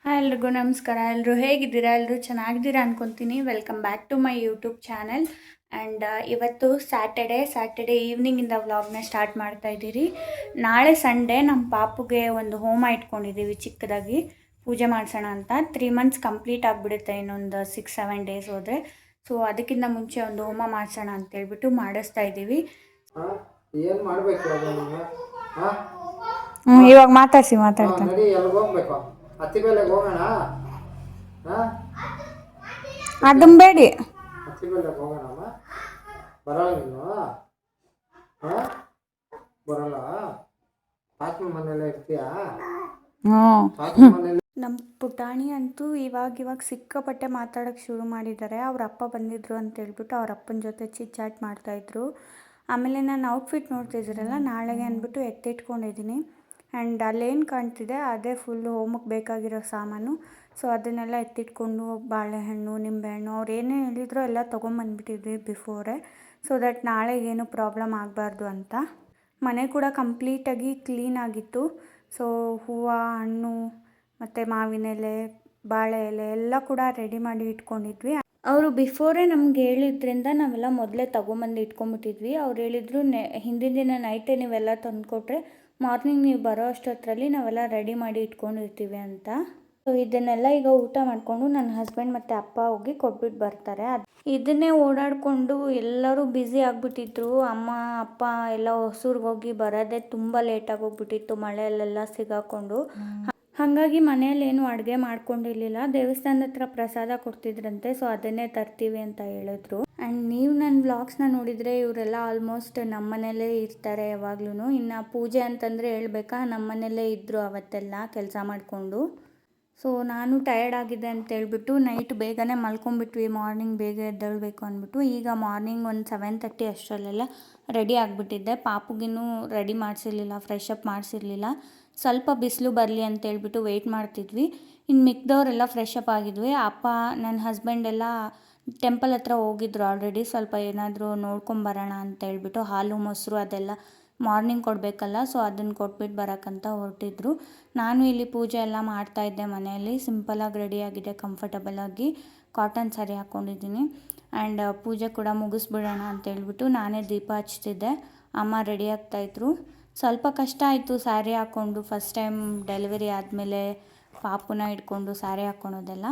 Hi ಎಲ್ರಿಗೂ ನಮಸ್ಕಾರ. ಎಲ್ಲರೂ ಹೇಗಿದ್ದೀರಾ? ಎಲ್ಲರೂ ಚೆನ್ನಾಗಿದ್ದೀರಾ ಅನ್ಕೊತೀನಿ. Welcome back to my YouTube channel. And ಇವತ್ತು ಸ್ಯಾಟರ್ಡೇ ಈವ್ನಿಂಗಿಂದ ವ್ಲಾಗ್ನ ಸ್ಟಾರ್ಟ್ ಮಾಡ್ತಾ ಇದ್ದೀರಿ. ನಾಳೆ ಸಂಡೇ ನಮ್ಮ ಪಾಪುಗೆ ಒಂದು ಹೋಮ ಇಟ್ಕೊಂಡಿದ್ದೀವಿ, ಚಿಕ್ಕದಾಗಿ ಪೂಜೆ ಮಾಡಿಸೋಣ ಅಂತ. 3 ಮಂತ್ಸ್ ಕಂಪ್ಲೀಟ್ ಆಗಿಬಿಡುತ್ತೆ, ಇನ್ನೊಂದು 6-7 ಡೇಸ್ ಹೋದರೆ. ಸೊ ಅದಕ್ಕಿಂತ ಮುಂಚೆ ಒಂದು ಹೋಮ ಮಾಡಿಸೋಣ ಅಂತೇಳ್ಬಿಟ್ಟು ಮಾಡಿಸ್ತಾ ಇದ್ದೀವಿ. ಇವಾಗ ಮಾತಾಡ್ತಾನೆ. ಅದನ್ನ ಬೇಡಿ. ನಮ್ಮ ಪುಟಾಣಿ ಅಂತೂ ಇವಾಗ ಸಿಕ್ಕಾಪಟ್ಟೆ ಮಾತಾಡೋಕ್ಕೆ ಶುರು ಮಾಡಿದ್ದಾರೆ. ಅವ್ರ ಅಪ್ಪ ಬಂದಿದ್ರು ಅಂತ ಹೇಳ್ಬಿಟ್ಟು ಅವ್ರ ಅಪ್ಪನ ಜೊತೆ ಚಿಟ್ ಮಾಡ್ತಾಯಿದ್ರು. ಆಮೇಲೆ ನಾನು ಔಟ್ಫಿಟ್ ನೋಡ್ತಿದ್ದೀರಲ್ಲ, ನಾಳೆಗೆ ಅಂದ್ಬಿಟ್ಟು ಎತ್ತಿಟ್ಕೊಂಡಿದ್ದೀನಿ. ಆ್ಯಂಡ್ ಅಲ್ಲೇನು ಕಾಣ್ತಿದೆ ಅದೇ ಫುಲ್ಲು ಹೋಮಕ್ಕೆ ಬೇಕಾಗಿರೋ ಸಾಮಾನು. ಸೊ ಅದನ್ನೆಲ್ಲ ಎತ್ತಿಟ್ಕೊಂಡು ಬಾಳೆಹಣ್ಣು, ನಿಂಬೆಹಣ್ಣು ಅವ್ರು ಏನೇ ಹೇಳಿದ್ರೋ ಎಲ್ಲ ತೊಗೊಂಬಂದ್ಬಿಟ್ಟಿದ್ವಿ ಬಿಫೋರೇ, ಸೊ ದಟ್ ನಾಳೆಗೇನು ಪ್ರಾಬ್ಲಮ್ ಆಗಬಾರ್ದು ಅಂತ. ಮನೆ ಕೂಡ ಕಂಪ್ಲೀಟಾಗಿ ಕ್ಲೀನಾಗಿತ್ತು. ಸೊ ಹೂವು, ಹಣ್ಣು ಮತ್ತು ಮಾವಿನ ಎಲೆ, ಬಾಳೆ ಎಲೆ ಎಲ್ಲ ಕೂಡ ರೆಡಿ ಮಾಡಿ ಇಟ್ಕೊಂಡಿದ್ವಿ. ಅವರು ಬಿಫೋರೇ ನಮ್ಗೆ ಹೇಳಿದ್ರಿಂದ ನಾವೆಲ್ಲ ಮೊದಲೇ ತೊಗೊಂಬಂದು ಇಟ್ಕೊಂಬಿಟ್ಟಿದ್ವಿ. ಅವ್ರು ಹೇಳಿದ್ರು ಹಿಂದಿನ ದಿನ ನೈಟೇ ನೀವೆಲ್ಲ ತಂದುಕೊಟ್ರೆ ಮಾರ್ನಿಂಗ್ ನೀವು ಬರೋ ಅಷ್ಟೊತ್ತರಲ್ಲಿ ನಾವೆಲ್ಲ ರೆಡಿ ಮಾಡಿ ಇಟ್ಕೊಂಡಿರ್ತೀವಿ ಅಂತ. ಸೊ ಇದನ್ನೆಲ್ಲ ಈಗ ಊಟ ಮಾಡಿಕೊಂಡು ನನ್ನ ಹಸ್ಬೆಂಡ್ ಮತ್ತು ಅಪ್ಪ ಹೋಗಿ ಕೊಟ್ಬಿಟ್ಟು ಬರ್ತಾರೆ. ಇದನ್ನೇ ಓಡಾಡಿಕೊಂಡು ಎಲ್ಲರೂ ಬ್ಯುಸಿ ಆಗಿಬಿಟ್ಟಿದ್ರು. ಅಮ್ಮ ಅಪ್ಪ ಎಲ್ಲ ಹೊಸೂರ್ಗೆ ಹೋಗಿ ಬರೋದೇ ತುಂಬ ಲೇಟಾಗಿ ಹೋಗ್ಬಿಟ್ಟಿತ್ತು, ಮಳೆಯಲ್ಲೆಲ್ಲ ಸಿಗಾಕೊಂಡು. ಹಾಗಾಗಿ ಮನೆಯಲ್ಲಿ ಏನು ಅಡುಗೆ ಮಾಡ್ಕೊಂಡಿರಲಿಲ್ಲ. ದೇವಸ್ಥಾನದ ಹತ್ರ ಪ್ರಸಾದ ಕೊಡ್ತಿದ್ರಂತೆ, ಸೊ ಅದನ್ನೇ ತರ್ತೀವಿ ಅಂತ ಹೇಳಿದ್ರು. ಆ್ಯಂಡ್ ನೀವು ನನ್ನ ವ್ಲಾಗ್ಸ್ನ ನೋಡಿದರೆ ಇವರೆಲ್ಲ ಆಲ್ಮೋಸ್ಟ್ ನಮ್ಮ ಮನೆಯಲ್ಲೇ ಇರ್ತಾರೆ ಯಾವಾಗ್ಲೂ. ಇನ್ನು ಪೂಜೆ ಅಂತಂದರೆ ಹೇಳ್ಬೇಕಾ, ನಮ್ಮ ಮನೆಯಲ್ಲೇ ಇದ್ದರು ಅವತ್ತೆಲ್ಲ ಕೆಲಸ ಮಾಡಿಕೊಂಡು. ಸೊ ನಾನು ಟಯರ್ಡ್ ಆಗಿದೆ ಅಂತೇಳ್ಬಿಟ್ಟು ನೈಟ್ ಬೇಗನೆ ಮಲ್ಕೊಂಡ್ಬಿಟ್ವಿ, ಮಾರ್ನಿಂಗ್ ಬೇಗ ಎದ್ದೇಳಬೇಕು ಅಂದ್ಬಿಟ್ಟು. ಈಗ ಮಾರ್ನಿಂಗ್ ಒಂದು 7:30 ಅಷ್ಟರಲ್ಲೆಲ್ಲ ರೆಡಿ ಆಗಿಬಿಟ್ಟಿದ್ದೆ. ಪಾಪುಗಿನ್ನೂ ರೆಡಿ ಮಾಡಿಸಿರ್ಲಿಲ್ಲ, ಫ್ರೆಶ್ ಅಪ್ ಮಾಡಿಸಿರ್ಲಿಲ್ಲ. ಸ್ವಲ್ಪ ಬಿಸಿಲು ಬರಲಿ ಅಂತೇಳ್ಬಿಟ್ಟು ವೆಯ್ಟ್ ಮಾಡ್ತಿದ್ವಿ. ಇನ್ನು ಮಿಕ್ದವರೆಲ್ಲ ಫ್ರೆಶ್ ಅಪ್ ಆಗಿದ್ವಿ. ಅಪ್ಪ ನನ್ನ ಹಸ್ಬೆಂಡ್ ಎಲ್ಲ ಟೆಂಪಲ್ ಹತ್ರ ಹೋಗಿದ್ರು ಆಲ್ರೆಡಿ. ಸ್ವಲ್ಪ ಏನಾದರೂ ನೋಡ್ಕೊಂಬರೋಣ ಅಂತೇಳ್ಬಿಟ್ಟು ಹಾಲು ಮೊಸರು ಅದೆಲ್ಲ ಮಾರ್ನಿಂಗ್ ಕೊಡಬೇಕಲ್ಲ, ಸೊ ಅದನ್ನು ಕೊಟ್ಬಿಟ್ಟು ಬರೋಕ್ಕಂತ ಹೊರಟಿದ್ರು. ನಾನು ಇಲ್ಲಿ ಪೂಜೆ ಎಲ್ಲ ಮಾಡ್ತಾಯಿದ್ದೆ ಮನೆಯಲ್ಲಿ. ಸಿಂಪಲಾಗಿ ರೆಡಿಯಾಗಿದೆ, ಕಂಫರ್ಟಬಲಾಗಿ ಕಾಟನ್ ಸ್ಯಾರಿ ಹಾಕ್ಕೊಂಡಿದ್ದೀನಿ. ಆ್ಯಂಡ್ ಪೂಜೆ ಕೂಡ ಮುಗಿಸ್ಬಿಡೋಣ ಅಂತೇಳ್ಬಿಟ್ಟು ನಾನೇ ದೀಪ ಹಚ್ತಿದ್ದೆ. ಅಮ್ಮ ರೆಡಿ ಆಗ್ತಾಯಿದ್ರು. ಸ್ವಲ್ಪ ಕಷ್ಟ ಆಯಿತು ಸ್ಯಾರಿ ಹಾಕ್ಕೊಂಡು, ಫಸ್ಟ್ ಟೈಮ್ ಡೆಲಿವರಿ ಆದಮೇಲೆ ಪಾಪುನ ಇಟ್ಕೊಂಡು ಸ್ಯಾರಿ ಹಾಕ್ಕೊಳೋದೆಲ್ಲ.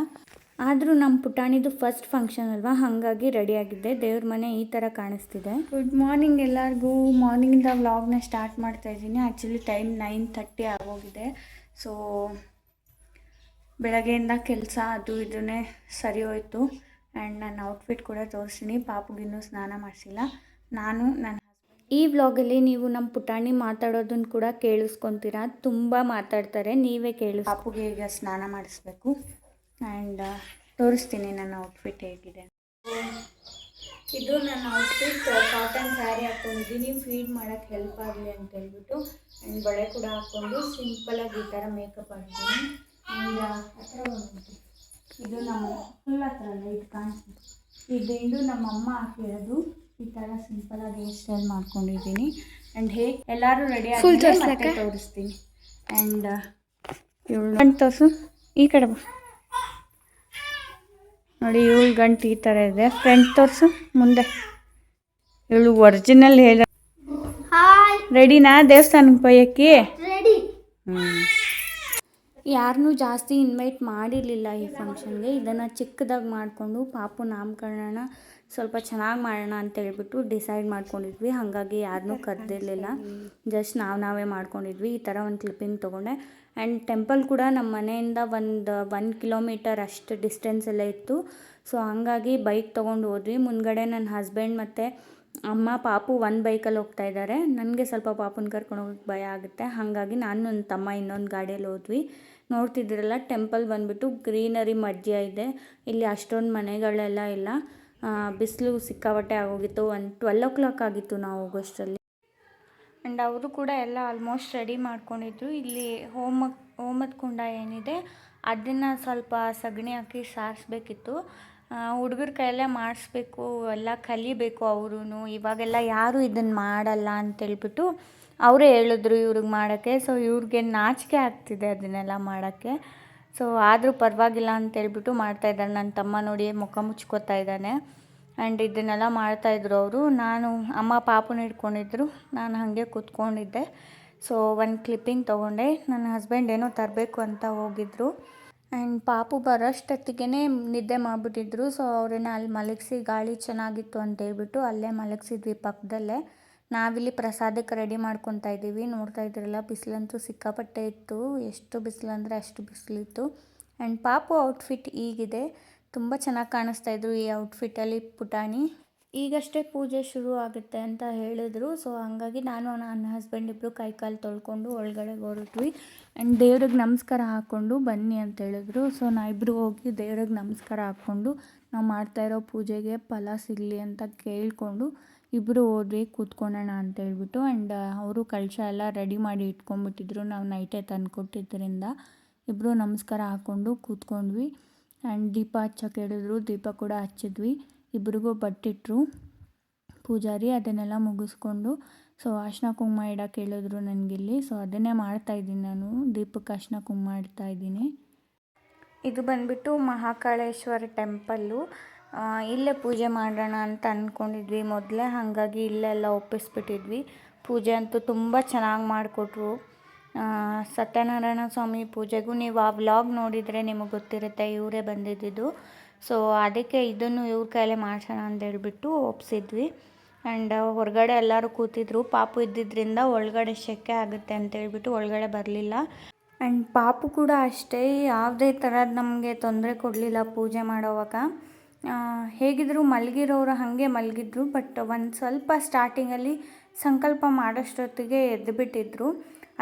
ಆದರೂ ನಮ್ಮ ಪುಟಾಣಿದು ಫಸ್ಟ್ ಫಂಕ್ಷನ್ ಅಲ್ವಾ, ಹಾಗಾಗಿ ರೆಡಿಯಾಗಿದ್ದೆ. ದೇವ್ರ ಮನೆ ಈ ಥರ ಕಾಣಿಸ್ತಿದೆ. ಗುಡ್ ಮಾರ್ನಿಂಗ್ ಎಲ್ಲರಿಗೂ. ಮಾರ್ನಿಂಗಿಂದ ವ್ಲಾಗ್ನ ಸ್ಟಾರ್ಟ್ ಮಾಡ್ತಾಯಿದ್ದೀನಿ. ಆ್ಯಕ್ಚುಲಿ ಟೈಮ್ 9:30 ಆಗೋಗಿದೆ. ಸೊ ಬೆಳಗ್ಗೆಯಿಂದ ಕೆಲಸ ಅದು ಇದನ್ನೇ ಸರಿ ಹೋಯಿತು. ಆ್ಯಂಡ್ ನನ್ನ ಔಟ್ಫಿಟ್ ಕೂಡ ತೋರಿಸ್ತೀನಿ. ಪಾಪುಗಿನ್ನೂ ಸ್ನಾನ ಮಾಡಿಸಿಲ್ಲ. ನಾನು ನನ್ನ ಈ ವ್ಲಾಗಲ್ಲಿ ನೀವು ನಮ್ಮ ಪುಟಾಣಿ ಮಾತಾಡೋದನ್ನು ಕೂಡ ಕೇಳಿಸ್ಕೊತೀರಾ. ತುಂಬ ಮಾತಾಡ್ತಾರೆ, ನೀವೇ ಕೇಳಿ. ಪಾಪುಗೆ ಈಗ ಸ್ನಾನ ಮಾಡಿಸ್ಬೇಕು. ಆ್ಯಂಡ್ ತೋರಿಸ್ತೀನಿ ನನ್ನ ಔಟ್ಫಿಟ್ ಹೇಗಿದೆ. ಇದು ನನ್ನ ಔಟ್ಫಿಟ್. ಕಾಟನ್ ಸ್ಯಾರಿ ಹಾಕ್ಕೊಂಡಿದ್ದೀನಿ, ಫೀಡ್ ಮಾಡೋಕ್ಕೆ ಹೆಲ್ಪ್ ಆಗಲಿ ಅಂತ ಹೇಳ್ಬಿಟ್ಟು. ಆ್ಯಂಡ್ ಬಳೆ ಕೂಡ ಹಾಕ್ಕೊಂಡು ಸಿಂಪಲಾಗಿ ಈ ಥರ ಮೇಕಪ್ ಹಾಕ್ತೀನಿ. ಆ್ಯಂಡ್ ಹತ್ರ ಇದು ನಮ್ಮ ಫುಲ್ ಹತ್ರ ಅಲ್ಲ, ಇದು ಕಾಣಿಸ್ತೀನಿ. ಇದು ನಮ್ಮಮ್ಮ ಹಾಕಿರೋದು. ಈ ಥರ ಸಿಂಪಲಾಗಿ ಹೇರ್ ಸ್ಟೈಲ್ ಮಾಡ್ಕೊಂಡಿದ್ದೀನಿ. ಆ್ಯಂಡ್ ಹೇಗೆ ಎಲ್ಲರೂ ರೆಡಿ ಆಗಿ ಮತ್ತೆ ತೋರಿಸ್ತೀನಿ. ಆ್ಯಂಡ್ ಇವಳು ಗಂಟು ತೋರಿಸು, ಈ ಕಡೆ ಬಾ ನೋಡಿ. ಇವಳು ಗಂಟು ಈ ಥರ ಇದೆ. ಫ್ರಂಟ್ ತೋರಿಸು, ಮುಂದೆ. ಇವಳು ಒರಿಜಿನಲ್ ಹೇಳ. ರೆಡಿನಾ ದೇವಸ್ಥಾನಕ್ಕೆ ಬೈಯಕ್ಕೆ? ಯಾರನ್ನೂ ಜಾಸ್ತಿ ಇನ್ವೈಟ್ ಮಾಡಿರಲಿಲ್ಲ ಈ ಫಂಕ್ಷನ್ಗೆ. ಇದನ್ನು ಚಿಕ್ಕದಾಗಿ ಮಾಡಿಕೊಂಡು ಪಾಪು ನಾಮಕರಣ ಸ್ವಲ್ಪ ಚೆನ್ನಾಗಿ ಮಾಡೋಣ ಅಂತ ಹೇಳ್ಬಿಟ್ಟು ಡಿಸೈಡ್ ಮಾಡ್ಕೊಂಡಿದ್ವಿ. ಹಾಗಾಗಿ ಯಾರನ್ನೂ ಕರೆದಿರಲಿಲ್ಲ, ಜಸ್ಟ್ ನಾವೇ ಮಾಡ್ಕೊಂಡಿದ್ವಿ. ಈ ಥರ ಒಂದು ಕ್ಲಿಪ್ಪಿಂಗ್ ತೊಗೊಂಡೆ. ಆ್ಯಂಡ್ ಟೆಂಪಲ್ ಕೂಡ ನಮ್ಮ ಮನೆಯಿಂದ ಒಂದು 1 ಕಿಲೋಮೀಟರ್ ಅಷ್ಟು ಡಿಸ್ಟೆನ್ಸಲ್ಲೇ ಇತ್ತು. ಸೊ ಹಾಗಾಗಿ ಬೈಕ್ ತೊಗೊಂಡು ಹೋದ್ವಿ. ಮುಂದ್ಗಡೆ ನನ್ನ ಹಸ್ಬೆಂಡ್ ಮತ್ತು ಅಮ್ಮ ಪಾಪು ಒಂದು ಬೈಕಲ್ಲಿ ಹೋಗ್ತಾ ಇದ್ದಾರೆ. ನನಗೆ ಸ್ವಲ್ಪ ಪಾಪುನ ಕರ್ಕೊಂಡು ಹೋಗೋಕ್ಕೆ ಭಯ ಆಗುತ್ತೆ, ಹಾಗಾಗಿ ನಾನು ನನ್ನ ತಮ್ಮ ಇನ್ನೊಂದು ಗಾಡಿಯಲ್ಲಿ ಹೋದ್ವಿ. ನೋಡ್ತಿದ್ದೀರಲ್ಲ, ಟೆಂಪಲ್ ಬಂದುಬಿಟ್ಟು ಗ್ರೀನರಿ ಮಧ್ಯ ಇದೆ. ಇಲ್ಲಿ ಅಷ್ಟೊಂದು ಮನೆಗಳೆಲ್ಲ ಇಲ್ಲ. ಬಿಸಿಲು ಸಿಕ್ಕಾಪಟ್ಟೆ ಆಗೋಗಿತ್ತು. 12 o'clock ಆಗಿತ್ತು ನಾವು ಹೋಗೋಷ್ಟರಲ್ಲಿ. ಆ್ಯಂಡ್ ಅವರು ಕೂಡ ಎಲ್ಲ ಆಲ್ಮೋಸ್ಟ್ ರೆಡಿ ಮಾಡ್ಕೊಂಡಿದ್ರು. ಇಲ್ಲಿ ಹೋಮದ ಕುಂಡ ಏನಿದೆ ಅದನ್ನು ಸ್ವಲ್ಪ ಸಗಣಿ ಹಾಕಿ ಸಾರಿಸ್ಬೇಕಿತ್ತು. ಹುಡುಗರ ಕೈಯಲ್ಲೇ ಮಾಡಿಸ್ಬೇಕು, ಎಲ್ಲ ಕಲಿಬೇಕು ಅವರು. ಇವಾಗೆಲ್ಲ ಯಾರೂ ಇದನ್ನು ಮಾಡಲ್ಲ ಅಂತೇಳ್ಬಿಟ್ಟು ಅವರೇ ಹೇಳಿದ್ರು ಇವ್ರಿಗೆ ಮಾಡೋಕ್ಕೆ. ಸೊ ಇವ್ರಿಗೆ ನಾಚಿಕೆ ಆಗ್ತಿದೆ ಅದನ್ನೆಲ್ಲ ಮಾಡೋಕ್ಕೆ. ಸೊ ಆದರೂ ಪರವಾಗಿಲ್ಲ ಅಂತೇಳ್ಬಿಟ್ಟು ಮಾಡ್ತಾಯಿದ್ದಾರೆ. ನನ್ನ ತಮ್ಮ ನೋಡಿ ಮುಖ ಮುಚ್ಕೋತಾ ಇದ್ದಾನೆ. ಆ್ಯಂಡ್ ಇದನ್ನೆಲ್ಲ ಮಾಡ್ತಾಯಿದ್ರು ಅವರು. ನಾನು ಅಮ್ಮ ಪಾಪುನ ಹಿಡ್ಕೊಂಡಿದ್ರು, ನಾನು ಹಾಗೆ ಕೂತ್ಕೊಂಡಿದ್ದೆ. ಸೊ ಒಂದು ಕ್ಲಿಪ್ಪಿಂಗ್ ತೊಗೊಂಡೆ. ನನ್ನ ಹಸ್ಬೆಂಡ್ ಏನೋ ತರಬೇಕು ಅಂತ ಹೋಗಿದ್ರು. ಆ್ಯಂಡ್ ಪಾಪು ಬರೋಷ್ಟೊತ್ತಿಗೆ ನಿದ್ದೆ ಮಾಡಿಬಿಟ್ಟಿದ್ರು. ಸೊ ಅವ್ರನ್ನ ಅಲ್ಲಿ ಮಲಗಿಸಿ, ಗಾಳಿ ಚೆನ್ನಾಗಿತ್ತು ಅಂತೇಳ್ಬಿಟ್ಟು ಅಲ್ಲೇ ಮಲಗಿಸಿದ್ವಿ ಪಕ್ಕದಲ್ಲೇ. ನಾವಿಲ್ಲಿ ಪ್ರಸಾದಕ್ಕೆ ರೆಡಿ ಮಾಡ್ಕೊತಾ ಇದ್ದೀವಿ. ನೋಡ್ತಾ ಇದ್ರಲ್ಲ, ಬಿಸಿಲಂತೂ ಸಿಕ್ಕಾಪಟ್ಟೆ ಇತ್ತು. ಎಷ್ಟು ಬಿಸಿಲು ಅಂದರೆ ಅಷ್ಟು ಬಿಸಿಲಿತ್ತು. ಆ್ಯಂಡ್ ಪಾಪು ಔಟ್ಫಿಟ್ ಹೀಗಿದೆ. ತುಂಬ ಚೆನ್ನಾಗಿ ಕಾಣಿಸ್ತಾ ಇದ್ರು ಈ ಔಟ್ಫಿಟ್ಟಲ್ಲಿ ಪುಟಾಣಿ. ಈಗಷ್ಟೇ ಪೂಜೆ ಶುರು ಆಗುತ್ತೆ ಅಂತ ಹೇಳಿದ್ರು. ಸೊ ಹಾಗಾಗಿ ನಾನು ನನ್ನ ಹಸ್ಬೆಂಡ್ ಇಬ್ಬರು ಕೈಕಾಲು ತೊಳ್ಕೊಂಡು ಒಳಗಡೆ ಹೊರಟ್ವಿ. ಆ್ಯಂಡ್ ದೇವ್ರಿಗೆ ನಮಸ್ಕಾರ ಹಾಕ್ಕೊಂಡು ಬನ್ನಿ ಅಂತ ಹೇಳಿದ್ರು. ಸೊ ನಾವಿಬ್ಬರು ಹೋಗಿ ದೇವ್ರಿಗೆ ನಮಸ್ಕಾರ ಹಾಕ್ಕೊಂಡು ನಾವು ಮಾಡ್ತಾಯಿರೋ ಪೂಜೆಗೆ ಫಲ ಸಿಗಲಿ ಅಂತ ಕೇಳಿಕೊಂಡು ಇಬ್ಬರು ಹೋದ್ವಿ ಕೂತ್ಕೊಳ್ಳೋಣ ಅಂತ ಹೇಳ್ಬಿಟ್ಟು. ಆ್ಯಂಡ್ ಅವರು ಕಳಶ ಎಲ್ಲ ರೆಡಿ ಮಾಡಿ ಇಟ್ಕೊಂಡ್ಬಿಟ್ಟಿದ್ರು. ನಾವು ನೈಟೇ ತಂದು ಕೊಟ್ಟಿದ್ದರಿಂದ ಇಬ್ಬರು ನಮಸ್ಕಾರ ಹಾಕ್ಕೊಂಡು ಕೂತ್ಕೊಂಡ್ವಿ. ಆ್ಯಂಡ್ ದೀಪ ಹಚ್ಚಕ್ಕೆ ಹೇಳಿದ್ರು, ದೀಪ ಕೂಡ ಹಚ್ಚಿದ್ವಿ. ಇಬ್ರಿಗೂ ಬಟ್ಟಿಟ್ರು ಪೂಜಾರಿ. ಅದನ್ನೆಲ್ಲ ಮುಗಿಸ್ಕೊಂಡು ಸೊ ಅರಿಶಿನ ಕುಂಕುಮ ಇಡಕ್ಕೆ ಹೇಳಿದ್ರು ನನಗಿಲ್ಲಿ. ಸೊ ಅದನ್ನೇ ಮಾಡ್ತಾಯಿದ್ದೀನಿ ನಾನು, ದೀಪಕ್ಕೆ ಅರಿಶಿನ ಕುಂಕುಮ ಇಡ್ತಾಯಿದ್ದೀನಿ. ಇದು ಬಂದುಬಿಟ್ಟು ಮಹಾಕಾಳೇಶ್ವರ ಟೆಂಪಲ್ಲು. ಇಲ್ಲೇ ಪೂಜೆ ಮಾಡೋಣ ಅಂತ ಅಂದ್ಕೊಂಡಿದ್ವಿ ಮೊದಲೇ, ಹಾಗಾಗಿ ಇಲ್ಲೆಲ್ಲ ಒಪ್ಪಿಸ್ಬಿಟ್ಟಿದ್ವಿ. ಪೂಜೆ ಅಂತೂ ತುಂಬ ಚೆನ್ನಾಗಿ ಮಾಡಿಕೊಟ್ರು. ಸತ್ಯನಾರಾಯಣ ಸ್ವಾಮಿ ಪೂಜೆಗೂ ನೀವು ಆ ವ್ಲಾಗ್ ನೋಡಿದರೆ ನಿಮಗೆ ಗೊತ್ತಿರುತ್ತೆ, ಇವರೇ ಬಂದಿದ್ದು. ಸೊ ಅದಕ್ಕೆ ಇದನ್ನು ಇವ್ರ ಕೈಲೇ ಮಾಡ್ಸೋಣ ಅಂತ ಹೇಳ್ಬಿಟ್ಟು ಒಪ್ಪಿಸಿದ್ವಿ. ಆ್ಯಂಡ್ ಹೊರಗಡೆ ಎಲ್ಲರೂ ಕೂತಿದ್ರು. ಪಾಪು ಇದ್ದಿದ್ದರಿಂದ ಒಳಗಡೆ ಸೆಕೆ ಆಗುತ್ತೆ ಅಂತೇಳ್ಬಿಟ್ಟು ಒಳಗಡೆ ಬರಲಿಲ್ಲ. ಆ್ಯಂಡ್ ಪಾಪು ಕೂಡ ಅಷ್ಟೇ ಯಾವುದೇ ಥರದ್ದು ನಮಗೆ ತೊಂದರೆ ಕೊಡಲಿಲ್ಲ ಪೂಜೆ ಮಾಡೋವಾಗ. ಹೇಗಿದ್ರು ಮಲಗಿರೋರು ಹಾಗೆ ಮಲಗಿದ್ರು. ಬಟ್ ಒಂದು ಸ್ವಲ್ಪ ಸ್ಟಾರ್ಟಿಂಗಲ್ಲಿ ಸಂಕಲ್ಪ ಮಾಡೋಷ್ಟೊತ್ತಿಗೆ ಎದ್ದುಬಿಟ್ಟಿದ್ರು.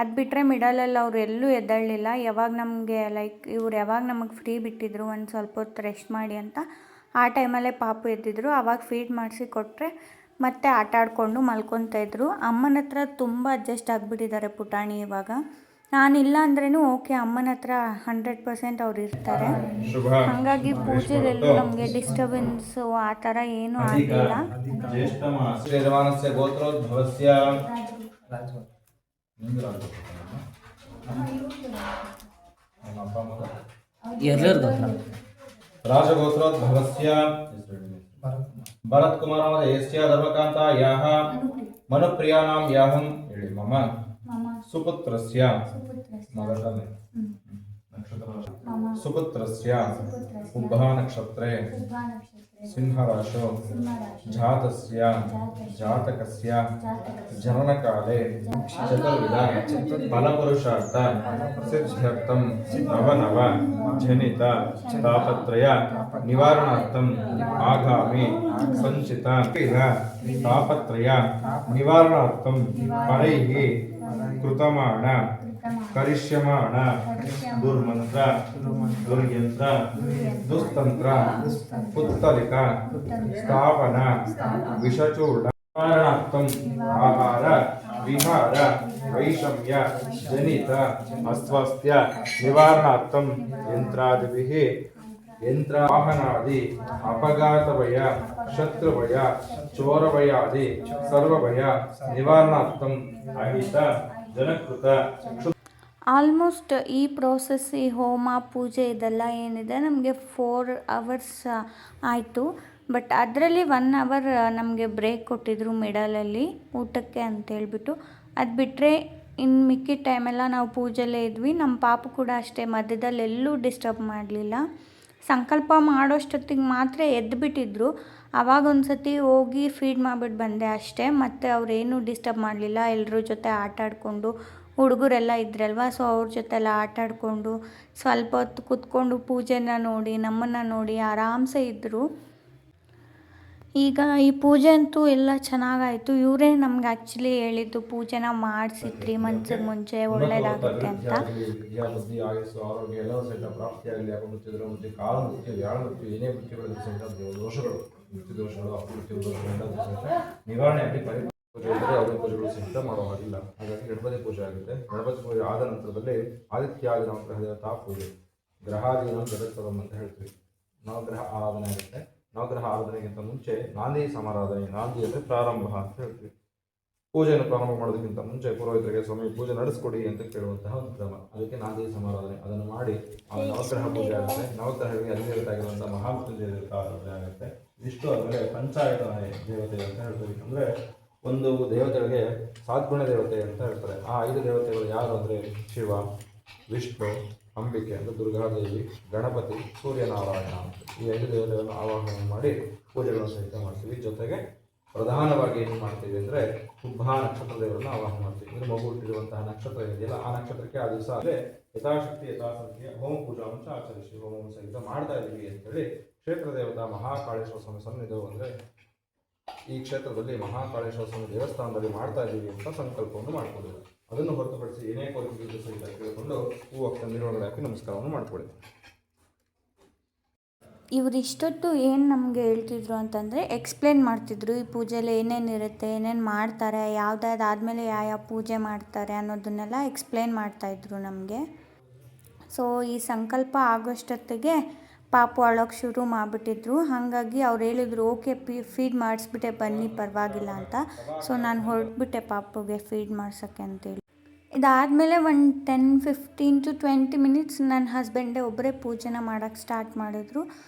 ಅದು ಬಿಟ್ಟರೆ ಮಿಡಲಲ್ಲಿ ಅವ್ರು ಎಲ್ಲೂ ಎದ್ದೇಳಲಿಲ್ಲ. ಯಾವಾಗ ನಮಗೆ ಇವ್ರು ಯಾವಾಗ ನಮಗೆ ಫ್ರೀ ಬಿಟ್ಟಿದ್ರು ಒಂದು ಸ್ವಲ್ಪ ಹೊತ್ತು ರೆಸ್ಟ್ ಮಾಡಿ ಅಂತ, ಆ ಟೈಮಲ್ಲೇ ಪಾಪು ಎದ್ದಿದ್ರು. ಆವಾಗ ಫೀಡ್ ಮಾಡಿಸಿ ಕೊಟ್ಟರೆ ಮತ್ತೆ ಆಟ ಆಡಿಕೊಂಡು ಮಲ್ಕೊತಾಯಿದ್ರು. ಅಮ್ಮನ ಹತ್ರ ತುಂಬ ಅಡ್ಜಸ್ಟ್ ಆಗಿಬಿಟ್ಟಿದ್ದಾರೆ ಪುಟಾಣಿ ಇವಾಗ. ನಾನಿಲ್ಲ ಅಂದ್ರೂ ಓಕೆ, ಅಮ್ಮನ ಹತ್ರ 100% ಅವ್ರು ಇರ್ತಾರೆ. ಹಾಗಾಗಿ ಪೂಜೆಗೆಲ್ಲೂ ನಮಗೆ ಡಿಸ್ಟರ್ಬೆನ್ಸು ಆ ಥರ ಏನೂ ಆಗಲಿಲ್ಲ. ರಾಜಗೋತ್ರೋದ್ಭವಸ್ಯ ಭರತ್ ಕುಮಾರ ಯಸ್ಯ ಧರ್ಮಕಾಂತ ಯಾಹ ಮನುಪ್ರಿಯಾನಾಂ ಯಾಹಂ ಹೇಳಿ ಮಮ ಸುಪುತ್ರಸ್ಯ ಮಗನೇ ಸುಪುತ್ರಸ್ಯ ಉಬ್ಬಾ ನಕ್ಷತ್ರೇ ಸಿಂಹರಾಶೋ ಜಾತಸ್ಯ ಜಾತಕಸ್ಯ ಜನನಕಾಲೇ ಚತುರ್ವಿಧ ಫಲಪುರುಷಾರ್ಥ ಸಿದ್ಧ್ಯರ್ಥಂ ನವನವ ಜನಿತ ತಾಪತ್ರಯ ನಿವಾರಣಾರ್ಥಂ ಆಗಾಮಿ ಸಂಚಿತ ತಾಪತ್ರಯ ನಿವಾರಣಾರ್ಥಂ ಪರೈಃ ಕೃತಮಾಣ ಕರಿಷ್ಯಮಾಣ ದುರ್ಮಂತ್ರ ದುರ್ಯಂತ್ರ ದುಸ್ತಂತ್ರ ಪುತ್ತಲಿಕ ಸ್ಥಾಪನ ವಿಷಚೂರ್ಣ ನಿವಾರಣಾರ್ಥಂ ಆಹಾರ ವಿಹಾರ ವೈಷಮ್ಯ ಜನಿತ ಅಸ್ವಾಸ್ಥ್ಯ ನಿವಾರಣಾರ್ಥಂ ಯಂತ್ರಾದಿಭಿಃ ಯಂತ್ರವಾಹನಾದಿ ಅಪಘಾತಭಯ ಶತ್ರುಭಯ ಚೋರಭಯಾದಿ ಸರ್ವಭಯ ನಿವಾರಣಾರ್ಥಂ ಅಹಿತ ಜನಕೃತ. ಆಲ್ಮೋಸ್ಟ್ ಈ ಪ್ರೋಸೆಸ್, ಈ ಹೋಮ ಪೂಜೆ ಇದೆಲ್ಲ ಏನಿದೆ ನಮಗೆ 4 hours ಆಯಿತು. ಬಟ್ ಅದರಲ್ಲಿ 1 hour ನಮಗೆ ಬ್ರೇಕ್ ಕೊಟ್ಟಿದ್ರು ಮಿಡಲಲ್ಲಿ ಊಟಕ್ಕೆ ಅಂತೇಳ್ಬಿಟ್ಟು. ಅದು ಬಿಟ್ಟರೆ ಇನ್ನು ಮಿಕ್ಕಿದ ಟೈಮೆಲ್ಲ ನಾವು ಪೂಜೆಲ್ಲೇ ಇದ್ವಿ. ನಮ್ಮ ಪಾಪು ಕೂಡ ಅಷ್ಟೇ, ಮಧ್ಯದಲ್ಲಿ ಎಲ್ಲೂ ಡಿಸ್ಟರ್ಬ್ ಮಾಡಲಿಲ್ಲ. ಸಂಕಲ್ಪ ಮಾಡೋಷ್ಟೊತ್ತಿಗೆ ಮಾತ್ರ ಎದ್ದುಬಿಟ್ಟಿದ್ರು. ಆವಾಗ ಒಂದು ಸತಿ ಹೋಗಿ ಫೀಡ್ ಮಾಡಿಬಿಟ್ಟು ಬಂದೆ ಅಷ್ಟೇ. ಮತ್ತು ಅವರೇನು ಡಿಸ್ಟರ್ಬ್ ಮಾಡಲಿಲ್ಲ. ಎಲ್ಲರ ಜೊತೆ ಆಟ ಆಡಿಕೊಂಡು, ಹುಡುಗರೆಲ್ಲ ಇದ್ರಲ್ವ, ಸೊ ಅವ್ರ ಜೊತೆಲ್ಲ ಆಟ ಆಡಿಕೊಂಡು ಸ್ವಲ್ಪ ಹೊತ್ತು ಕೂತ್ಕೊಂಡು ಪೂಜೆನ ನೋಡಿ ನಮ್ಮನ್ನು ನೋಡಿ ಆರಾಮ್ಸೆ ಇದ್ದರು. ಈಗ ಈ ಪೂಜೆ ಅಂತೂ ಎಲ್ಲ ಚೆನ್ನಾಗಾಯಿತು. ಇವರೇ ನಮ್ಗೆ ಆ್ಯಕ್ಚುಲಿ ಹೇಳಿದ್ದು ಪೂಜೆನ ಮಾಡಿಸಿ 3 months ಮುಂಚೆ ಒಳ್ಳೆಯದಾಗುತ್ತೆ ಅಂತ. ಆರೋಗ್ಯ ಎಲ್ಲ ಸಹಿತ ಪ್ರಾಪ್ತಿಯಾಗಲಿ. ಅಪಮೃತ್ಯು ಕಾಲ ಮೃತ್ಯು ವ್ಯಾಳ ಮೃತ್ಯು ಏನೇ ಮೃತ್ಯುಗಳು ಸಹಿತ ದೋಷಗಳು ಮೃತ್ಯು ದೋಷಗಳು ಅಪಮೃತ್ಯು ದೋಷಗಳೆಲ್ಲ ಸಹಿತ ನಿವಾರಣೆ ಆಗಿ ಪೂಜೆ ಇದ್ದರೆ ಯಾವುದೇ ಪೂಜೆಗಳು ಸಹಿತ ಮಾಡೋ ಹಾಗಿಲ್ಲ. ಹಾಗಾಗಿ ಗಣಪತಿ ಪೂಜೆ ಆಗುತ್ತೆ. ಗಣಪತಿ ಪೂಜೆ ಆದ ನಂತರದಲ್ಲಿ ಆದಿತ್ಯಾದಿ ನವಗ್ರಹ ದೇವತಾ ಪೂಜೆ, ಗ್ರಹಾದೀನ ಜಗತ್ಸವಂ ಅಂತ ಹೇಳ್ತೀವಿ. ನವಗ್ರಹ ಆರಾಧನೆ ಆಗುತ್ತೆ. ನವಗ್ರಹ ಆರಾಧನೆಗಿಂತ ಮುಂಚೆ ನಾಂದಿ ಸಮಾರಾಧನೆ, ನಾಂದಿ ಅಂದರೆ ಪ್ರಾರಂಭ ಅಂತ ಹೇಳ್ತೀವಿ. ಪೂಜೆಯನ್ನು ಪ್ರಾರಂಭ ಮಾಡೋದಕ್ಕಿಂತ ಮುಂಚೆ ಪುರೋಹಿತರಿಗೆ ಸ್ವಾಮಿ ಪೂಜೆ ನಡೆಸ್ಕೊಡಿ ಅಂತ ಕೇಳುವಂತಹ ಒಂದು ಕ್ರಮ. ಅದಕ್ಕೆ ನಾದಿ ಸಮಾರಾಧನೆ ಅದನ್ನು ಮಾಡಿ ಆ ನವಗ್ರಹ ಪೂಜೆ ಆಗುತ್ತೆ. ನವಗ್ರಹಗಳಿಗೆ ಅಧಿದೇವತೆಯಾಗಿರುವಂಥ ಮಹಾಮೃತ್ಯುಂಜಯ ದೇವತಾ ಆರಾಧನೆ ಆಗುತ್ತೆ. ಇದಿಷ್ಟು ಆದಮೇಲೆ ಪಂಚಾಯತ ದೇವತೆ ಅಂತ ಹೇಳ್ತೀವಿ. ಅಂದರೆ ಒಂದು ದೇವತೆಗಳಿಗೆ ಸಾದ್ಗುಣ ದೇವತೆ ಅಂತ ಹೇಳ್ತಾರೆ. ಆ 5 ದೇವತೆಗಳು ಯಾರು ಅಂದರೆ ಶಿವ, ವಿಷ್ಣು, ಅಂಬಿಕೆ ಅಂದರೆ ದುರ್ಗಾದೇವಿ, ಗಣಪತಿ, ಸೂರ್ಯನಾರಾಯಣ ಅಂತ ಈ 5 ದೇವತೆಗಳನ್ನು ಆವಾಹನೆ ಮಾಡಿ ಪೂಜೆಗಳನ್ನು ಸಹಿತ ಮಾಡ್ತೀವಿ. ಜೊತೆಗೆ ಪ್ರಧಾನವಾಗಿ ಏನು ಮಾಡ್ತೀವಿ ಅಂದರೆ ಶುಭ ನಕ್ಷತ್ರ ದೇವರನ್ನು ಆವಾಹನೆ ಮಾಡ್ತೀವಿ. ಅಂದರೆ ಮಗು ಹುಟ್ಟಿರುವಂತಹ ನಕ್ಷತ್ರ ಇದೆಯಲ್ಲ ಆ ನಕ್ಷತ್ರಕ್ಕೆ ಆ ದಿವಸ ಅಂದರೆ ಯಥಾಶಕ್ತಿ ಯಥಾಸಂಖ್ಯೆಯ ಹೋಮ ಪೂಜಾಂಶ ಆಚರಿಸಿ ಹೋಮವನ್ನು ಸಹಿತ ಮಾಡ್ತಾ ಇದ್ದೀವಿ ಅಂತೇಳಿ ಕ್ಷೇತ್ರ ದೇವತಾ ಮಹಾಕಾಳೇಶ್ವರ ಸ್ವಾಮಿ ಸನ್ನಿಧಿವು ಅಂದರೆ ಈ ಕ್ಷೇತ್ರದಲ್ಲಿ ಮಹಾಕಾಳೇಶ್ವರ ಸ್ವಾಮಿ ದೇವಸ್ಥಾನದಲ್ಲಿ ಮಾಡ್ತಾ ಇದ್ದೀವಿ ಅಂತ ಸಂಕಲ್ಪವನ್ನು ಮಾಡ್ಕೊಂಡಿದ್ದಾರೆ. ಅದನ್ನು ಹೊರತುಪಡಿಸಿ ಏನೇ ಕೋರಿಕೆ ಸಹಿತ ಕೇಳಿಕೊಂಡು ಹೂವು ಹಾಕಿ ನೀರೊಳಗಡೆ ಹಾಕಿ ನಮಸ್ಕಾರವನ್ನು ಮಾಡ್ಕೊಳ್ಳಿ. ಇವರಿಷ್ಟೊತ್ತು ಏನು ನಮಗೆ ಹೇಳ್ತಿದ್ರು ಅಂತಂದರೆ ಎಕ್ಸ್ಪ್ಲೇನ್ ಮಾಡ್ತಿದ್ರು ಈ ಪೂಜೆಯಲ್ಲಿ ಏನೇನಿರುತ್ತೆ, ಏನೇನು ಮಾಡ್ತಾರೆ, ಯಾವುದಾದ್ಮೇಲೆ ಯಾವ ಪೂಜೆ ಮಾಡ್ತಾರೆ ಅನ್ನೋದನ್ನೆಲ್ಲ ಎಕ್ಸ್ಪ್ಲೇನ್ ಮಾಡ್ತಾಯಿದ್ರು ನಮಗೆ. ಸೊ ಈ ಸಂಕಲ್ಪ ಆಗೋಷ್ಟೊತ್ತಿಗೆ ಪಾಪು ಅಳೋಕ್ಕೆ ಶುರು ಮಾಡಿಬಿಟ್ಟಿದ್ರು. ಹಾಗಾಗಿ ಅವ್ರು ಹೇಳಿದ್ರು ಓಕೆ ಫೀಡ್ ಮಾಡಿಸ್ಬಿಟ್ಟೆ ಬನ್ನಿ ಪರವಾಗಿಲ್ಲ ಅಂತ. ಸೊ ನಾನು ಹೊರಟ್ಬಿಟ್ಟೆ ಪಾಪುಗೆ ಫೀಡ್ ಮಾಡ್ಸೋಕ್ಕೆ ಅಂತೇಳಿ. ಇದಾದಮೇಲೆ ಒಂದು 10-15 to 20 ಮಿನಿಟ್ಸ್ ನನ್ನ ಹಸ್ಬೆಂಡೇ ಒಬ್ಬರೇ ಪೂಜೆನ ಮಾಡೋಕ್ಕೆ ಸ್ಟಾರ್ಟ್ ಮಾಡಿದ್ರು.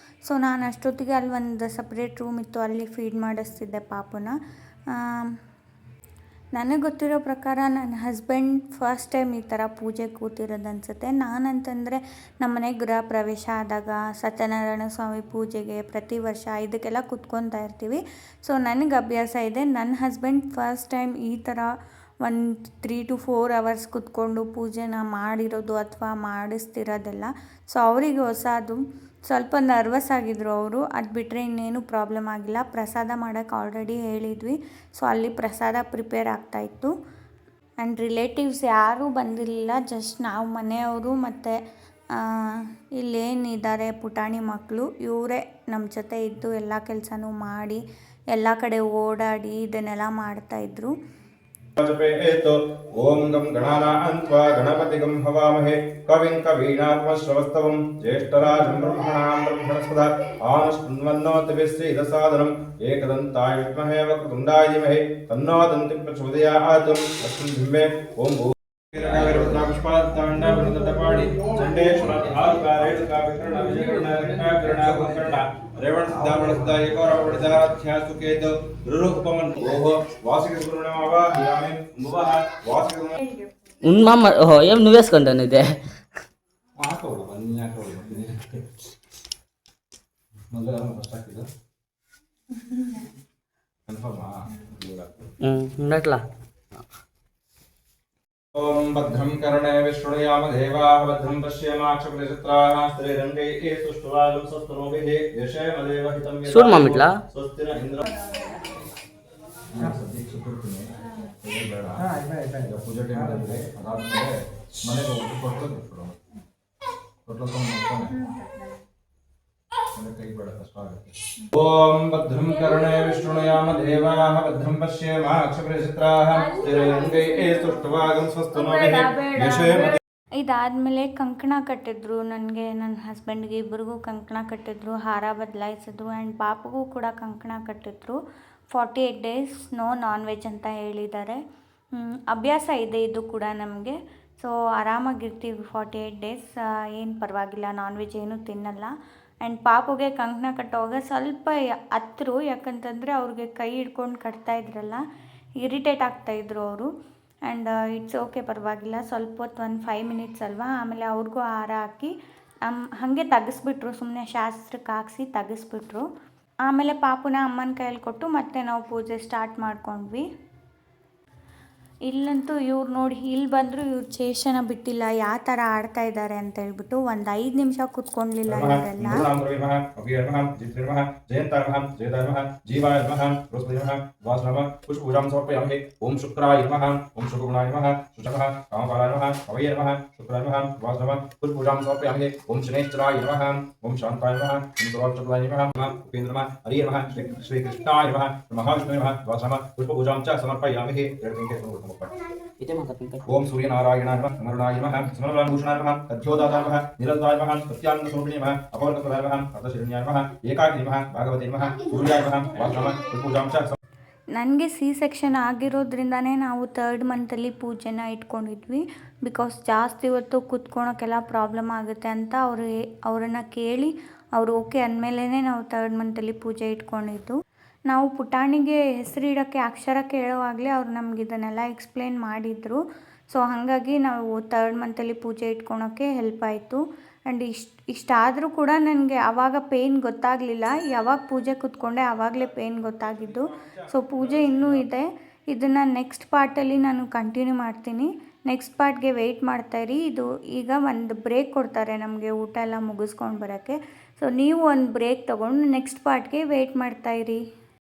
ಸೊ ನಾನು ಅಷ್ಟೊತ್ತಿಗೆ ಅಲ್ಲಿ ಒಂದು ಸಪ್ರೇಟ್ ರೂಮ್ ಇತ್ತು, ಅಲ್ಲಿ ಫೀಡ್ ಮಾಡಿಸ್ತಿದ್ದೆ ಪಾಪುನ. ನನಗೆ ಗೊತ್ತಿರೋ ಪ್ರಕಾರ ನನ್ನ ಹಸ್ಬೆಂಡ್ ಫಸ್ಟ್ ಟೈಮ್ ಈ ಥರ ಪೂಜೆ ಕೂತಿರೋದು ಅನಿಸುತ್ತೆ. ನಾನಂತಂದರೆ ನಮ್ಮ ಮನೆಗೆ ಗೃಹ ಪ್ರವೇಶ ಆದಾಗ, ಸತ್ಯನಾರಾಯಣ ಸ್ವಾಮಿ ಪೂಜೆಗೆ ಪ್ರತಿ ವರ್ಷ ಇದಕ್ಕೆಲ್ಲ ಕೂತ್ಕೊತಾ ಇರ್ತೀವಿ. ಸೊ ನನಗೆ ಅಭ್ಯಾಸ ಇದೆ. ನನ್ನ ಹಸ್ಬೆಂಡ್ ಫಸ್ಟ್ ಟೈಮ್ ಈ ಥರ ಒಂದು 3 to 4 hours ಕೂತ್ಕೊಂಡು ಪೂಜೆನ ಮಾಡಿರೋದು ಅಥವಾ ಮಾಡಿಸ್ತಿರೋದೆಲ್ಲ. ಸೊ ಅವರಿಗೆ ಹೊಸದು, ಸ್ವಲ್ಪ ನರ್ವಸ್ ಆಗಿದ್ರು ಅವರು. ಅದು ಬಿಟ್ಟರೆ ಇನ್ನೇನು ಪ್ರಾಬ್ಲಮ್ ಆಗಿಲ್ಲ. ಪ್ರಸಾದ ಮಾಡೋಕ್ಕೆ ಆಲ್ರೆಡಿ ಹೇಳಿದ್ವಿ. ಸೊ ಅಲ್ಲಿ ಪ್ರಸಾದ ಪ್ರಿಪೇರ್ ಆಗ್ತಾಯಿತ್ತು. ಆ್ಯಂಡ್ ರಿಲೇಟಿವ್ಸ್ ಯಾರೂ ಬಂದಿರಲಿಲ್ಲ, ಜಸ್ಟ್ ನಾವು ಮನೆಯವರು ಮತ್ತು ಇಲ್ಲೇನಿದ್ದಾರೆ ಪುಟಾಣಿ ಮಕ್ಕಳು ಇವರೇ ನಮ್ಮ ಜೊತೆ ಇದ್ದು ಎಲ್ಲ ಕೆಲಸನೂ ಮಾಡಿ ಎಲ್ಲ ಕಡೆ ಓಡಾಡಿ ಇದನ್ನೆಲ್ಲ ಮಾಡ್ತಾಯಿದ್ರು. ಓಂ ಗಂ ಗಣಾನಾನ್ತ್ವಾ ಗಣಪತಿಗಂ ಹವಾಮಹೇ ಕವಿಂ ಕವೀನಾತ್ಮಶ್ರವಸ್ತವಂ ಜ್ಯೇಷ್ಠರಾಜಂ ಬ್ರಹ್ಮಣಾಂ ಬ್ರಹ್ಮಣಸ್ಪದ ಆನಶ್ವನ್ನೋತಿಭಿಸ್ಸೀದಸಾದನಂ ಏಕದಂತಾಯ ವಿದ್ಮಹೇ ವಕ್ರತುಂಡಾಯ ಧೀಮಹಿ ತನ್ನೋ ದಂತಿ ಪ್ರಚೋದಯಾತ್. ಲಕ್ಷ್ಮೀ ಬಿಂಬೆ ಓಂ पुष्पाणि चंडेश्वर आलुका विकर्ण विजयकर्ण घटनाकर्ण गोकर्ण रेवण सिद्धावण सिद्धा एकोरवणिदाध्यासुकेत रुरुपमन ओह वासिक गुरुणमावा यामे मुवह वासिक उन्माम हो एम नुवेस्ಕೊಂಡನಿದೆ ಹಾಕೋದು ಬನ್ನಿ ಹಾಕೋದು ಮೊದಲ ಫಸ್ಟ್ ಹಾಕಿದ ಕನ್ಫರ್ಮ್ ನಟ್ಲಾ ओम भद्रं कर्णे विष्णुयाम देवाः भद्रं पश्येमाक्षप्रचित्राः स्त्रीरङ्गैः सुष्ठुवागं स्वस्तनोभिः यशेमदेव हितं सुर मामिट्ला स्वस्ति न इंद्र पूजा टाइम ಅಲ್ಲಿ ಅದಾದ್ಮೇಲೆ ಮನೆಗೆ ಹೋಗಿ ಕೊಟ್ಟರು ಕೈ ಬೇಡ ಕಷ್ಟ ಆಗುತ್ತೆ. ಓಂ ಭದ್ರಂ ಕರ್ಣೇ ವಿಷ್ಣುಯಾಮ ದೇವಾಃ ಭದ್ರಂ ಪಶ್ಯೇಮಾಕ್ಷಪ್ರಚಿತ್ರಾಃ ಸ್ತ್ರೀರಂಗೈಃ ಸುಷ್ಠುವಾಗಂ ಸ್ವಸ್ತನೋಭಿಃ ಯಶೇಮದೇವ. ಇದಾದಮೇಲೆ ಕಂಕಣ ಕಟ್ಟಿದ್ರು ನನಗೆ, ನನ್ನ ಹಸ್ಬೆಂಡ್ಗೆ ಇಬ್ಬರಿಗೂ ಕಂಕಣ ಕಟ್ಟಿದ್ರು, ಹಾರ ಬದಲಾಯಿಸಿದ್ರು. ಆ್ಯಂಡ್ ಪಾಪಗೂ ಕೂಡ ಕಂಕಣ ಕಟ್ಟಿದ್ರು. 48 days ನೋ ನಾನ್ ವೆಜ್ ಅಂತ ಹೇಳಿದ್ದಾರೆ. ಅಭ್ಯಾಸ ಇದೆ ಇದು ಕೂಡ ನಮಗೆ. ಸೊ ಆರಾಮಾಗಿರ್ತೀವಿ 48 days, ಏನು ಪರವಾಗಿಲ್ಲ, ನಾನ್ ವೆಜ್ ಏನೂ ತಿನ್ನಲ್ಲ. ಆ್ಯಂಡ್ ಪಾಪುಗೆ ಕಂಕಣ ಕಟ್ಟುವಾಗ ಸ್ವಲ್ಪ ಹತ್ತರು, ಯಾಕಂತಂದರೆ ಅವ್ರಿಗೆ ಕೈ ಹಿಡ್ಕೊಂಡು ಕಟ್ತಾಯಿದ್ರಲ್ಲ, ಇರಿಟೇಟ್ ಆಗ್ತಾಯಿದ್ರು ಅವರು. ಆ್ಯಂಡ್ ಇಟ್ಸ್ ಓಕೆ, ಪರವಾಗಿಲ್ಲ, ಸ್ವಲ್ಪ ಹೊತ್ತು ಒಂದು 5 minutes ಅಲ್ವಾ. ಆಮೇಲೆ ಅವ್ರಿಗೂ ಹಾರ ಹಾಕಿ ಹಾಗೆ ತೆಗೆಸ್ಬಿಟ್ರು, ಸುಮ್ಮನೆ ಶಾಸ್ತ್ರಕ್ಕೆ ಹಾಕ್ಸಿ ತೆಗೆಸ್ಬಿಟ್ರು. ಆಮೇಲೆ ಪಾಪುನ ಅಮ್ಮನ ಕೈಯಲ್ಲಿ ಕೊಟ್ಟು ಮತ್ತೆ ನಾವು ಪೂಜೆ ಸ್ಟಾರ್ಟ್ ಮಾಡ್ಕೊಂಡ್ವಿ. ಇಲ್ಲಂತೂ ಇವ್ರು ನೋಡಿ, ಇಲ್ಲಿ ಬಂದರೂ ಇವ್ರು ಚೇಷನ ಬಿಟ್ಟಿಲ್ಲ, ಯಾವ ಥರ ಆಡ್ತಾ ಇದ್ದಾರೆ ಅಂತ ಹೇಳ್ಬಿಟ್ಟು. ಒಂದು 5 ನಿಮಿಷ ಕೂತ್ಕೊಂಡ್ಲಿಲ್ಲ ಇವರೆಲ್ಲ. पुष्पूजां समर्पयामि. ओम शुक्राय नमः, ओम शुक्रगुणाय नमः, शुचकः कामपालाय नमः, कवये नमः, शुक्राय नमः, वासनमः. पुष्पूजां समर्पयामि. ओम शनैश्चराय नमः, ओम शान्ताय नमः, ओम सर्वोच्चपदाय नमः, उपेन्द्र नमः, हरि नमः, श्री कृष्णाय नमः, महाविष्णुवे नमः, वासनमः. पुष्पपूजां च समर्पयामि. ओम सूर्यनारायणाय नमः, समरुणाय नमः, समरभूषणाय नमः, तथ्योदाताय नमः, निरन्ताय नमः, सत्यानन्दस्वरूपिणे नमः, अपवर्तकाय नमः, अर्थशरण्याय नमः, एकाग्नि नमः, भागवते नमः, सूर्याय नमः, वासनमः. पुष्पपूजां च ನನಗೆ ಸಿ ಸೆಕ್ಷನ್ ಆಗಿರೋದ್ರಿಂದನೇ ನಾವು 3rd ಮಂತಲ್ಲಿ ಪೂಜೆನ ಇಟ್ಕೊಂಡಿದ್ವಿ. ಬಿಕಾಸ್ ಜಾಸ್ತಿ ಹೊತ್ತು ಕೂತ್ಕೊಳೋಕ್ಕೆಲ್ಲ ಪ್ರಾಬ್ಲಮ್ ಆಗುತ್ತೆ ಅಂತ ಅವರನ್ನು ಕೇಳಿ ಅವರು ಓಕೆ ಅಂದಮೇಲೆ ನಾವು 3rd ಮಂತಲ್ಲಿ ಪೂಜೆ ಇಟ್ಕೊಂಡಿದ್ದು. ನಾವು ಪುಟಾಣಿಗೆ ಹೆಸರಿಡೋಕ್ಕೆ ಅಕ್ಷರ ಕೇಳೋವಾಗಲೇ ಅವ್ರು ನಮ್ಗೆ ಇದನ್ನೆಲ್ಲ ಎಕ್ಸ್ಪ್ಲೇನ್ ಮಾಡಿದರು. ಸೊ ಹಾಗಾಗಿ ನಾವು 3rd ಮಂತಲ್ಲಿ ಪೂಜೆ ಇಟ್ಕೊಳೋಕ್ಕೆ ಹೆಲ್ಪ್ ಆಯಿತು. ಆ್ಯಂಡ್ ಇಷ್ಟಾದರೂ ಕೂಡ ನನಗೆ ಆವಾಗ ಪೇಯ್ನ್ ಗೊತ್ತಾಗಲಿಲ್ಲ. ಯಾವಾಗ ಪೂಜೆ ಕೂತ್ಕೊಂಡೆ ಆವಾಗಲೇ ಪೇಯ್ನ್ ಗೊತ್ತಾಗಿದ್ದು. ಸೊ ಪೂಜೆ ಇನ್ನೂ ಇದೆ. ಇದನ್ನು ನೆಕ್ಸ್ಟ್ ಪಾರ್ಟಲ್ಲಿ ನಾನು ಕಂಟಿನ್ಯೂ ಮಾಡ್ತೀನಿ. ನೆಕ್ಸ್ಟ್ ಪಾರ್ಟ್ಗೆ ವೆಯ್ಟ್ ಮಾಡ್ತಾಯಿರಿ. ಇದು ಈಗ ಒಂದು ಬ್ರೇಕ್ ಕೊಡ್ತಾರೆ ನಮಗೆ ಊಟ ಎಲ್ಲ ಮುಗಿಸ್ಕೊಂಡು ಬರೋಕ್ಕೆ. ಸೊ ನೀವು ಒಂದು ಬ್ರೇಕ್ ತೊಗೊಂಡು ನೆಕ್ಸ್ಟ್ ಪಾರ್ಟ್ಗೆ ವೆಯ್ಟ್ ಮಾಡ್ತಾಯಿರಿ.